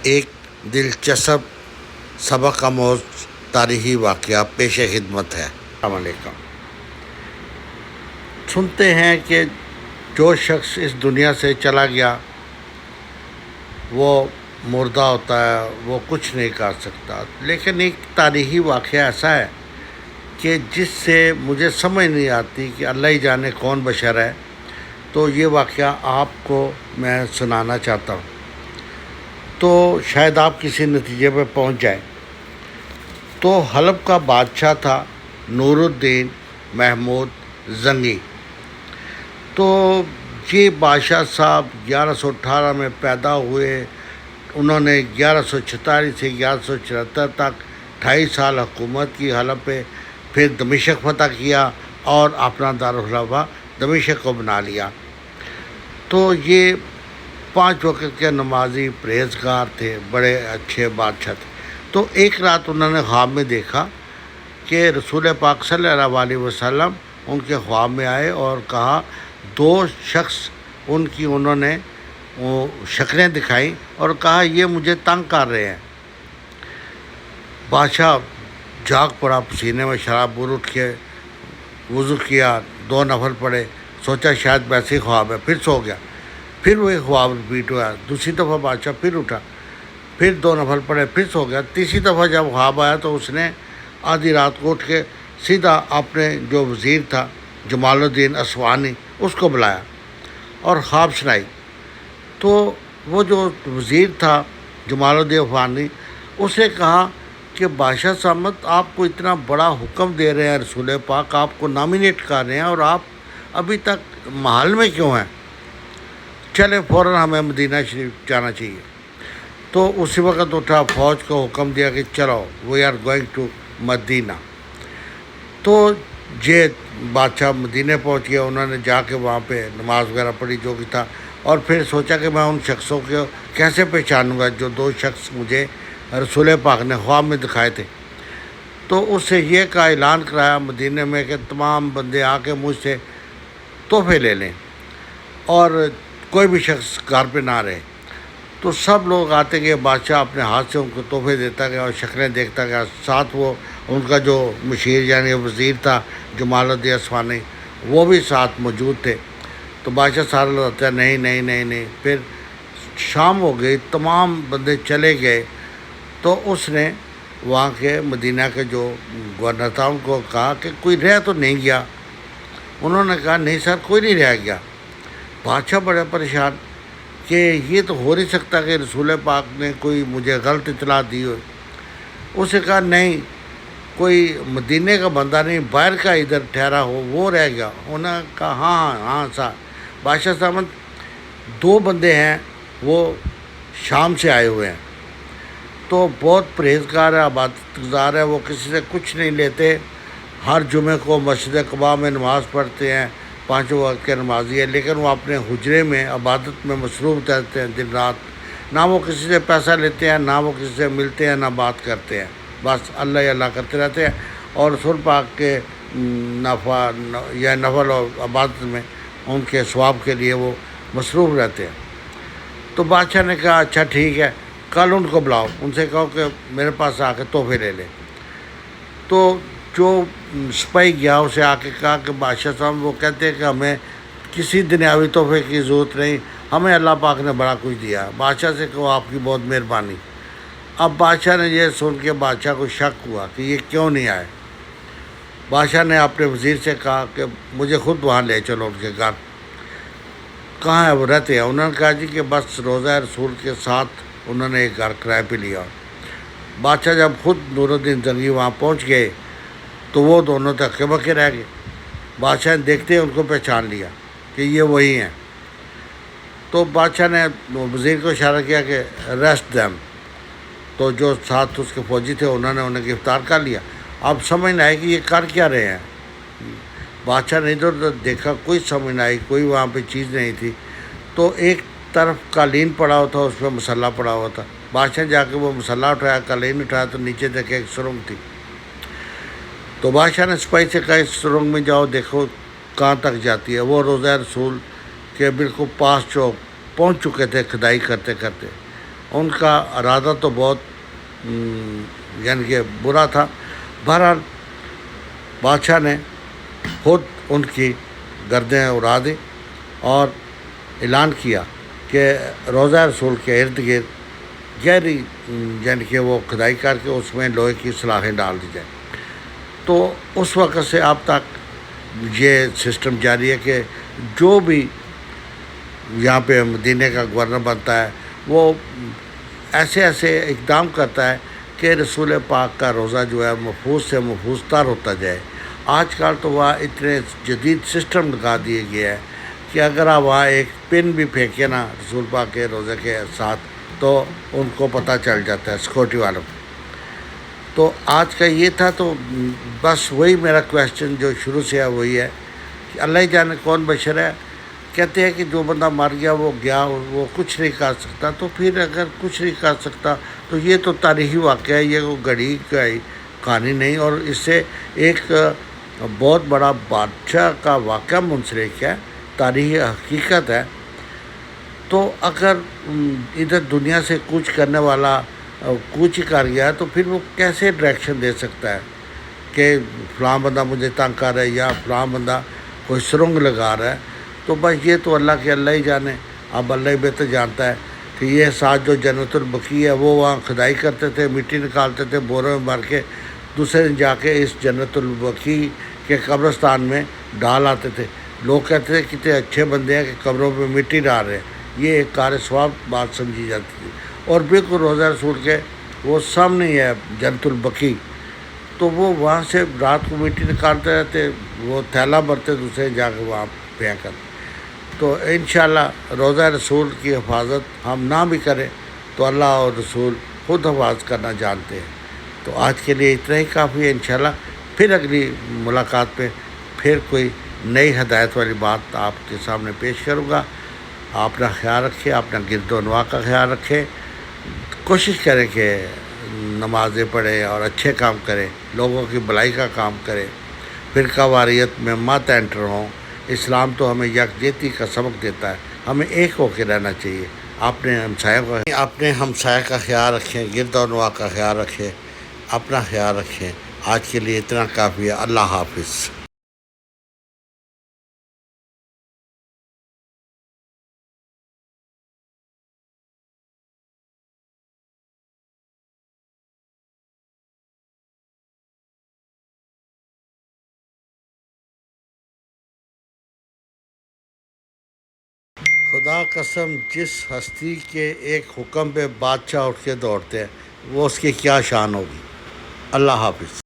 ایک دلچسپ سبق آموز تاریخی واقعہ پیش خدمت ہے۔ السلام علیکم۔ سنتے ہیں کہ جو شخص اس دنیا سے چلا گیا وہ مردہ ہوتا ہے، وہ کچھ نہیں کر سکتا، لیکن ایک تاریخی واقعہ ایسا ہے کہ جس سے مجھے سمجھ نہیں آتی کہ اللہ ہی جانے کون بشر ہے، تو یہ واقعہ آپ کو میں سنانا چاہتا ہوں، تو شاید آپ کسی نتیجے پہ پہنچ جائیں۔ تو حلب کا بادشاہ تھا نور الدین محمود زنگی۔ تو یہ بادشاہ صاحب 1118 میں پیدا ہوئے، انہوں نے 1146 سے 1174 تک 28 سال حکومت کی حلب پہ، پھر دمشق فتح کیا اور اپنا دارالخلافہ دمشق کو بنا لیا۔ تو یہ 5 وقت کے نمازی پرہیزگار تھے، بڑے اچھے بادشاہ تھے۔ تو ایک رات انہوں نے خواب میں دیکھا کہ رسول پاک صلی اللہ علیہ وسلم ان کے خواب میں آئے اور کہا، 2 شخص ان کی انہوں نے شکلیں دکھائیں اور کہا یہ مجھے تنگ کر رہے ہیں۔ بادشاہ جاگ پڑا، پسینے میں شراب بور اٹھ کے وضو کیا، 2 نفل پڑے، سوچا شاید ویسے ہی خواب ہے، پھر سو گیا۔ پھر وہی خواب رپیٹ ہوا، دوسری دفعہ بادشاہ پھر اٹھا، پھر 2 نفل پڑے، پھر سو گیا۔ تیسری دفعہ جب خواب آیا تو اس نے آدھی رات کو اٹھ کے سیدھا اپنے جو وزیر تھا جمال الدین اسوانی اس کو بلایا اور خواب سنائی۔ تو وہ جو وزیر تھا جمال الدین اسوانی، اس نے کہا کہ بادشاہ صاحب آپ کو اتنا بڑا حکم دے رہے ہیں، رسول پاک آپ کو نامینیٹ کر رہے ہیں اور آپ ابھی تک محل میں کیوں ہیں؟ چلے فوراً ہمیں مدینہ شریف جانا چاہیے۔ تو اسی وقت اٹھا، فوج کو حکم دیا کہ چلو وی آر گوئنگ ٹو مدینہ۔ تو یہ بادشاہ مدینہ پہنچ گیا، انہوں نے جا کے وہاں پہ نماز وغیرہ پڑھی جو بھی تھا، اور پھر سوچا کہ میں ان شخصوں کو کیسے پہچانوں گا جو 2 شخص مجھے رسول پاک نے خواب میں دکھائے تھے۔ تو اس سے یہ کا اعلان کرایا مدینہ میں کہ تمام بندے آ کے مجھ سے تحفے لے لیں اور کوئی بھی شخص گھر پہ نہ رہے۔ تو سب لوگ آتے گئے، بادشاہ اپنے ہاتھ سے ان کو تحفے دیتا گیا اور شکلیں دیکھتا گیا، ساتھ وہ ان کا جو مشیر یعنی وزیر تھا جمال الدین اسوانی وہ بھی ساتھ موجود تھے۔ تو بادشاہ سارے لوگ آتے ہیں، نہیں نہیں نہیں نہیں۔ پھر شام ہو گئی، تمام بندے چلے گئے، تو اس نے وہاں کے مدینہ کے جو گورنر تھا ان کو کہا کہ کوئی رہ تو نہیں گیا؟ انہوں نے کہا نہیں سر، کوئی نہیں رہ گیا۔ بادشاہ بڑے پریشان کہ یہ تو ہو نہیں سکتا کہ رسول پاک نے کوئی مجھے غلط اطلاع دی ہو۔ اسے کہا نہیں، کوئی مدینہ کا بندہ نہیں، باہر کا ادھر ٹھہرا ہو وہ رہ گیا۔ انہوں نے کہا ہاں ہاں سر۔ بادشاہ صاحب 2 بندے ہیں، وہ شام سے آئے ہوئے ہیں، تو بہت پرہیزگار ہے، عبادت گزار ہے، وہ کسی سے کچھ نہیں لیتے، ہر جمعے کو مسجد قباء میں نماز پڑھتے ہیں، 5 وقت کے نمازی ہے، لیکن وہ اپنے حجرے میں عبادت میں مصروف رہتے ہیں دن رات، نہ وہ کسی سے پیسہ لیتے ہیں، نہ وہ کسی سے ملتے ہیں، نہ بات کرتے ہیں، بس اللہ ہی اللہ کرتے رہتے ہیں، اور رسول پاک کے نفل اور عبادت میں ان کے ثواب کے لیے وہ مصروف رہتے ہیں۔ تو بادشاہ نے کہا اچھا ٹھیک ہے، کل ان کو بلاؤ، ان سے کہو کہ میرے پاس آ کے تحفے لے لیں۔ تو جو سپاہی گیا اسے آ کے کہا کہ بادشاہ صاحب وہ کہتے ہیں کہ ہمیں کسی دنیاوی تحفے کی ضرورت نہیں، ہمیں اللہ پاک نے بڑا کچھ دیا۔ بادشاہ سے کہو آپ کی بہت مہربانی۔ اب بادشاہ نے یہ سن کے بادشاہ کو شک ہوا کہ یہ کیوں نہیں آئے۔ بادشاہ نے اپنے وزیر سے کہا کہ مجھے خود وہاں لے چلو ان کے گھر۔ کہاں ہے وہ رہتے ہیں؟ انہوں نے کہا جی کہ بس روضہ رسول کے ساتھ انہوں نے ایک گھر کرائے پہ لیا۔ بادشاہ جب خود نور الدین زنگی وہاں پہنچ گئے تو وہ دونوں تھکے بکے رہ گئے۔ بادشاہ نے دیکھتے ان کو پہچان لیا کہ یہ وہی ہیں۔ تو بادشاہ نے وزیر کو اشارہ کیا کہ ریسٹ دیم، تو جو ساتھ اس کے فوجی تھے انہوں نے انہیں گرفتار کر لیا۔ اب سمجھ نہ آئی کہ یہ کر کیا رہے ہیں۔ بادشاہ نے ادھر ادھر دیکھا، کوئی سمجھ نہ آئی، کوئی وہاں پہ چیز نہیں تھی۔ تو ایک طرف قالین پڑا ہوا تھا، اس پہ مسلح پڑا ہوا تھا۔ بادشاہ جا کے وہ مسلح اٹھایا، قالین اٹھایا تو نیچے دیکھے ایک سرنگ تھی۔ تو بادشاہ نے سپاہی سے کہا اس سرنگ میں جاؤ، دیکھو کہاں تک جاتی ہے۔ وہ روضہ رسول کے بالکل پاس پہنچ چکے تھے کھدائی کرتے کرتے۔ ان کا ارادہ تو بہت یعنی کہ برا تھا. بہرحال بادشاہ نے خود ان کی گردنیں اڑا دی اور اعلان کیا کہ روضہ رسول کے ارد گرد گہری یعنی کہ وہ کھدائی کر کے اس میں لوہے کی سلاخیں ڈال دی جائیں. تو اس وقت سے اب تک یہ سسٹم جاری ہے کہ جو بھی یہاں پہ مدینہ کا گورنر بنتا ہے وہ ایسے اقدام کرتا ہے کہ رسول پاک کا روزہ جو ہے محفوظ سے محفوظ تر ہوتا جائے. آج کل تو وہاں اتنے جدید سسٹم لگا دیے گیا ہے کہ اگر آپ وہاں ایک پن بھی پھینکے نا رسول پاک کے روزے کے ساتھ تو ان کو پتہ چل جاتا ہے سیکورٹی والوں کو. تو آج کا یہ تھا. تو بس وہی میرا کویسچن جو شروع سے ہے وہی ہے کہ اللہ ہی جانے کون بشر ہے. کہتے ہیں کہ جو بندہ مر گیا وہ گیا وہ کچھ نہیں کر سکتا. تو پھر اگر کچھ نہیں کر سکتا تو یہ تو تاریخی واقعہ ہے, یہ وہ گھڑی کا کہانی نہیں. اور اس سے ایک بہت بڑا بادشاہ کا واقعہ منسلک ہے, تاریخی حقیقت ہے. تو اگر ادھر دنیا سے کوچ کرنے والا کوچ ہی کر گیا تو پھر وہ کیسے ڈائریکشن دے سکتا ہے کہ فلاں بندہ مجھے تنگ کر رہا ہے یا فلاں بندہ کوئی سرنگ لگا رہا ہے. تو بس یہ تو اللہ ہی جانے. اب اللہ ہی بہتر جانتا ہے کہ یہ ساتھ جو جنت البقیع ہے وہ وہاں کھدائی کرتے تھے, مٹی نکالتے تھے بوروں میں بھر کے, دوسرے دن جا کے اس جنت البقیع کے قبرستان میں ڈال آتے تھے. لوگ کہتے تھے کتنے اچھے بندے ہیں کہ قبروں پہ مٹی ڈال رہے ہیں. یہ ایک کار ثواب بات سمجھی جاتی تھی. اور بالکل روضہ رسول کے وہ سامنے ہی ہے جنت البقیع. تو وہ وہاں سے رات کو مٹی نکالتے رہتے, وہ تھیلا بھرتے, دوسرے جا کے وہاں پھینک کرتے. تو انشاءاللہ روضہ رسول کی حفاظت ہم نہ بھی کریں تو اللہ اور رسول خود حفاظت کرنا جانتے ہیں. تو آج کے لیے اتنا ہی کافی ہے. انشاءاللہ پھر اگلی ملاقات پہ پھر کوئی نئی ہدایت والی بات آپ کے سامنے پیش کروں گا. آپ اپنا خیال رکھیں, اپنا گرد و نواح کا خیال رکھیں. کوشش کریں کہ نمازیں پڑھیں اور اچھے کام کریں, لوگوں کی بھلائی کا کام کریں, فرقہ واریت میں مت انٹر ہوں. اسلام تو ہمیں یکجہتی کا سبق دیتا ہے, ہمیں ایک ہو کے رہنا چاہیے. اپنے ہمسایہ کا خیال رکھیں, گرد و نواح کا خیال رکھیں, اپنا خیال رکھیں. آج کے لیے اتنا کافی ہے. اللہ حافظ. خدا قسم جس ہستی کے ایک حکم پہ بادشاہ اٹھ کے دوڑتے ہیں وہ اس کی کیا شان ہوگی. اللہ حافظ.